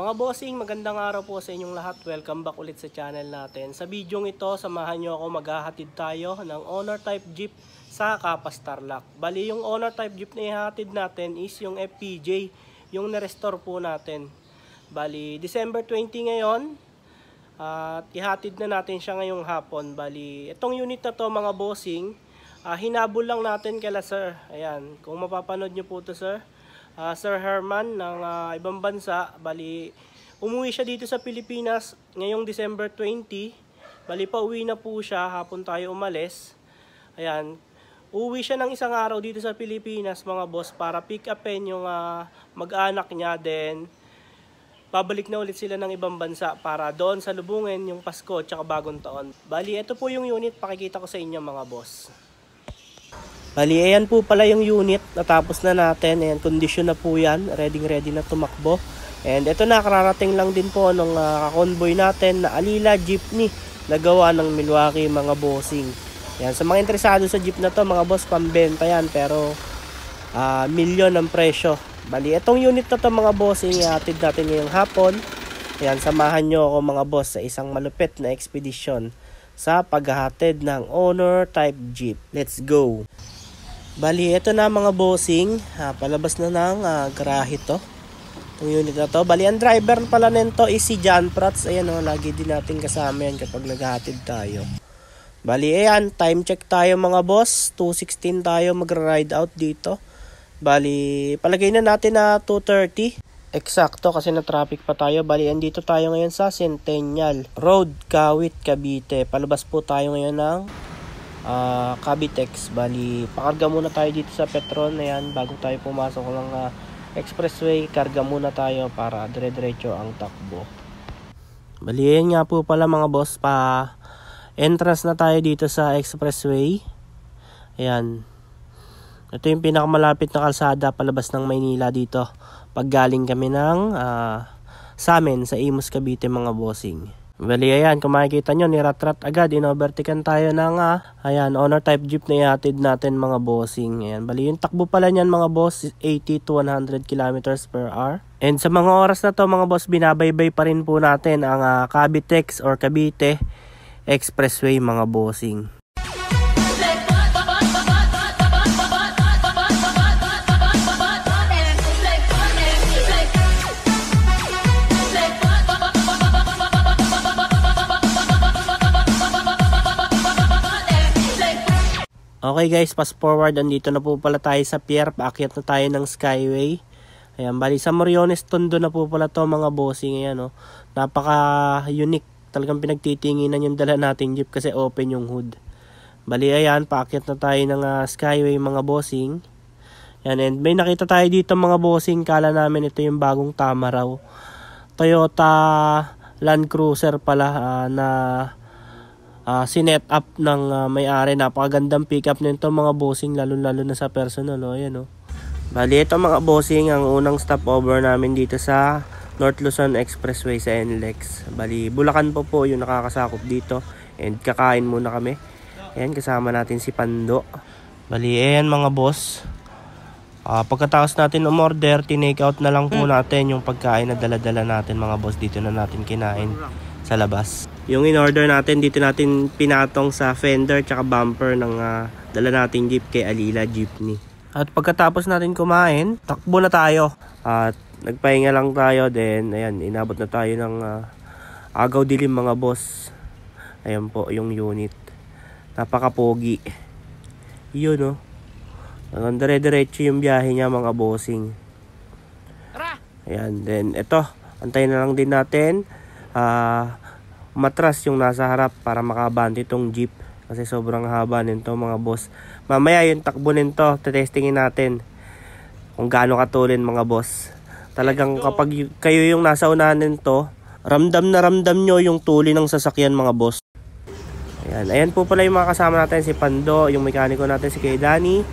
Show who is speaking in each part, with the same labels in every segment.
Speaker 1: Mga bossing, magandang araw po sa inyong lahat. Welcome back ulit sa channel natin. Sa video ito, samahan nyo ako, maghahatid tayo ng owner type jeep sa Kapas Tarlac. Bali, yung owner type jeep na ihatid natin is yung FPJ, yung na-restore po natin. Bali, December 20 ngayon, at ihatid na natin siya ngayong hapon. Bali, itong unit na to mga bossing, hinabol lang natin kala sir. Ayan, kung mapapanood nyo po to sir. Sir Herman ng ibang bansa. Bali, umuwi siya dito sa Pilipinas ngayong December 20. Bali, pauwi na po siya. Hapon tayo umalis. Ayan. Uwi siya ng isang araw dito sa Pilipinas mga boss para pick upin yung mag-anak niya. Then, pabalik na ulit sila ng ibang bansa para doon sa lubungin yung Pasko at bagong taon. Bali, ito po yung unit. Pakikita ko sa inyo mga boss. Bali, ayan po pala yung unit. Natapos na natin. Ayan, condition na po yan. Ready na tumakbo. And ito na, kararating lang din po nung convoy natin na Alila Jeepney na gawa ng Milwaukee mga bossing. Ayan, sa mga interesado sa jeep na to mga boss, pambenta yan. Pero, milyon ang presyo. Bali, itong unit na to mga bossing, ihatid natin ngayong hapon. Ayan, samahan nyo ako mga boss sa isang malupit na expedition sa paghahatid ng owner type jeep. Let's go! Bali, ito na mga bossing. Palabas na ng garahe to. Itong unit na to. Bali, ang driver pala nito is si John Prats. Ayan o, lagi din natin kasama yan kapag naghahatid tayo. Bali, ayan, time check tayo mga boss. 2:16 tayo magra-ride out dito. Bali, palagay na natin na 2:30. Eksakto kasi na traffic pa tayo. Bali, andito tayo ngayon sa Centennial Road, Kawit, Cavite. Palabas po tayo ngayon ng Cavitex. Bali, pakarga muna tayo dito sa Petron. Ayan, bago tayo pumasok ng expressway, karga muna tayo para dire-diretso ang takbo. Bali, ayan nga po pala mga boss, pa entrance na tayo dito sa expressway. Ayan, ito yung pinakamalapit na kalsada palabas ng Maynila dito pag galing kami ng sa amin sa Imus, Cavite mga bossing. Bali, ayan, kung makikita nyo, nirat-rat agad, inovertikan tayo ng ayan, owner type jeep na ihatid natin mga bossing. Ayan, bali, yung takbo pala niyan mga boss, 80 to 100 kilometers per hour. And sa mga oras na to mga boss, binabaybay pa rin po natin ang Cavitex or Cavite Expressway mga bossing. Okay guys, fast forward, andito na po pala tayo sa pier, paakyat na tayo ng Skyway. Ayan, bali sa Moriones Tondo na po pala to mga bossing. Ayan, oh. Napaka unique, talagang pinagtitinginan yung dala nating jeep kasi open yung hood. Bali ayan, paakyat na tayo ng Skyway mga bossing. Ayan, and may nakita tayo dito mga bossing, kala namin ito yung bagong Tamaraw Toyota Land Cruiser pala na sinet up ng may-ari. Napakagandang pick up nito mga bossing, lalo na sa personal. Ayan, oh. Bali, ito mga bossing, ang unang stopover namin dito sa North Luzon Expressway sa NLEX. Bali, Bulacan po yung nakakasakop dito. And kakain muna kami. Ayan, kasama natin si Pando. Bali, ayan mga boss. Pagkatapos natin umorder, tinake out na lang po natin yung pagkain na dala-dala natin mga boss. Dito na natin kinain sa labas. Yung in-order natin, dito natin pinatong sa fender tsaka bumper ng dala nating jeep kay Alila Jeepney. At pagkatapos natin kumain, takbo na tayo. At nagpahinga lang tayo. Then, ayan, inabot na tayo ng agaw dilim mga boss. Ayan po yung unit. Napaka-pogi. Yun, oh. Dire-diretso yung biyahe niya mga bossing. Ayan, then ito, antayin na lang din natin matras yung nasa harap para makabante itong jeep kasi sobrang haba nito mga boss. Mamaya yung takbo nito, testingin natin kung gaano katulin mga boss. Talagang kapag kayo yung nasa unahan nito, ramdam na ramdam nyo yung tuli ng sasakyan mga boss. Ayan po pala yung mga kasama natin, si Pando, yung mekaniko natin si Kuya Danny.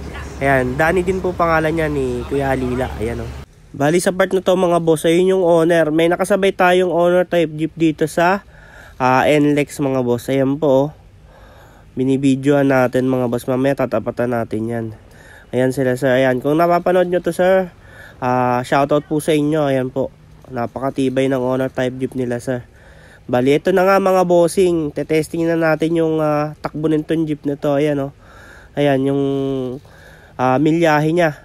Speaker 1: Ayan, Danny din po pangalan niya ni Kuya Alila. Ayan, oh. Bali sa part na to mga boss, ayun yung owner. May nakasabay tayong owner type jeep dito sa NLEX mga boss. Ayan po, oh. Binibidyoan natin mga boss. Mamaya tatapatan natin yan. Ayan sila sir. Ayan, kung napapanood nyo to sir, shoutout po sa inyo. Ayan po, Napakatibay ng owner type jeep nila, sir. Bali, ito na nga mga bossing. Tetesting na natin yung takbo nitong jeep na to. Ayan, oh. Ayan, yung milyahe niya.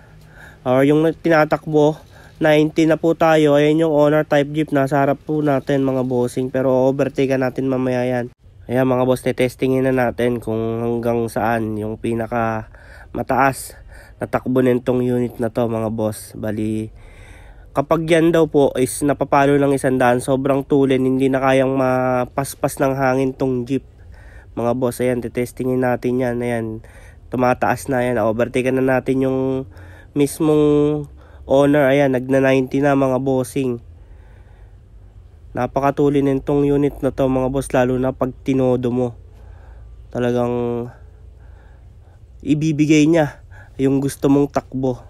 Speaker 1: Or yung tinatakbo. 90 na po tayo. Ayan yung owner type jeep. Nasa harap po natin mga bossing. Pero overtake natin mamaya yan. Ayan mga boss, tetestingin na natin kung hanggang saan yung pinaka mataas na takbo nitong unit na to mga boss. Bali, kapag yan daw po is napapalo ng 100, sobrang tulin, hindi na kayang mapaspas ng hangin tong jeep mga boss. Ayan, tetestingin natin yan. Ayan, tumataas na yan. Overtake na natin yung mismong owner. Ayan, nagna 90 na mga bossing. Napakatulin nitong unit na to mga boss, lalo na pag tinodo mo. Talagang ibibigay niya yung gusto mong takbo.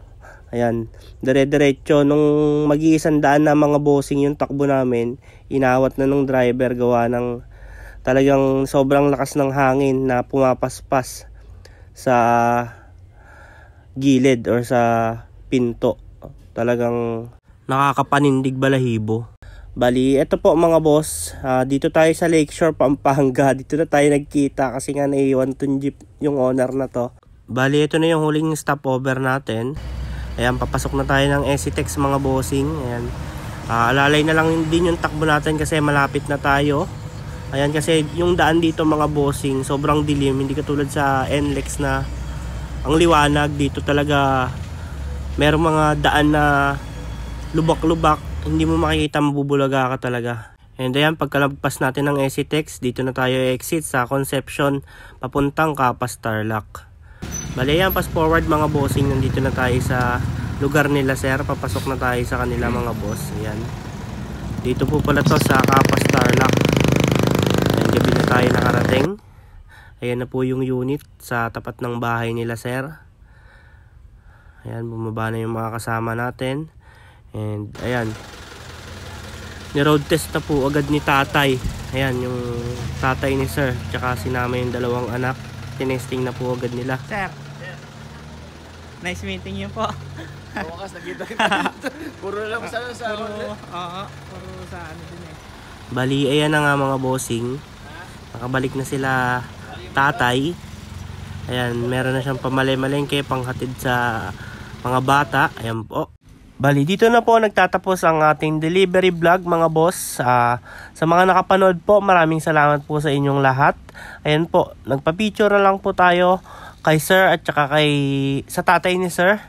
Speaker 1: Ayan, dire-diretso. Nung mag-100 na mga bossing yung takbo namin, inawat na ng driver gawa ng talagang sobrang lakas ng hangin na pumapaspas sa gilid or sa pinto. Talagang nakakapanindig balahibo. Bali, ito po mga boss, dito tayo sa Lakeshore, Pampanga. Dito na tayo nagkita kasi nga naiwan tong jeep yung owner na to. Bali, ito na yung huling stopover natin. Ayan, papasok na tayo ng Esitex mga bossing. Ayan, alalay na lang din yung takbo natin kasi malapit na tayo. Ayan, kasi yung daan dito mga bossing, sobrang dilim. Hindi katulad sa NLEX na ang liwanag. Dito talaga merong mga daan na lubak-lubak. Hindi mo makikita, mabubulaga ka talaga. And ayan, pagkalagpas natin ng Esitex, dito na tayo exit sa Concepcion papuntang Capas Tarlac. Bali yan, pass forward mga bossing, nandito na tayo sa lugar nila sir. Papasok na tayo sa kanila mga boss. Ayan, dito po pala to sa Capas Tarlac. Ayan, gabi na tayo nakarating. Ayan na po yung unit sa tapat ng bahay nila sir. Ayan, bumaba na yung mga kasama natin. And ayan, ni-road test na po agad ni tatay. Ayan, yung tatay ni sir, tsaka sinama yung dalawang anak. Tinesting na po agad nila.
Speaker 2: Sir, nice meeting you po.
Speaker 3: Wakas nakita kita. Puro lang sa
Speaker 2: Puro sa ano din eh.
Speaker 1: Bali, ayan na nga mga bossing. Nakabalik na sila tatay. Ayan, meron na siyang pamalay-malengke, panghatid sa mga bata. Ayan po. Bali, dito na po nagtatapos ang ating delivery vlog mga boss. Sa mga nakapanood po, maraming salamat po sa inyong lahat. Ayan po, nagpa-picture na lang po tayo kay sir at saka sa tatay ni sir.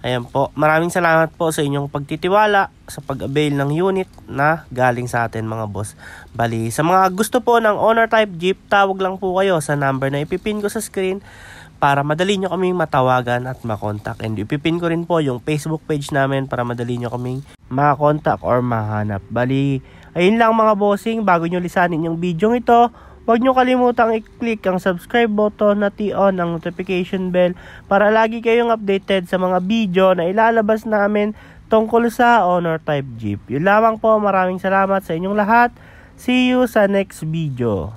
Speaker 1: Ayan po, maraming salamat po sa inyong pagtitiwala sa pag-avail ng unit na galing sa atin mga boss. Bali, sa mga gusto po ng owner type jeep, tawag lang po kayo sa number na ipipin ko sa screen para madali nyo kaming matawagan at makontak. And ipipin ko rin po yung Facebook page namin para madali nyo kaming makontak or mahanap. Bali, ayun lang mga bossing. Bago nyo lisanin yung video ito, huwag nyo kalimutang i-click ang subscribe button at i-on ang notification bell para lagi kayong updated sa mga video na ilalabas namin tungkol sa owner type jeep. Yun lamang po, maraming salamat sa inyong lahat. See you sa next video.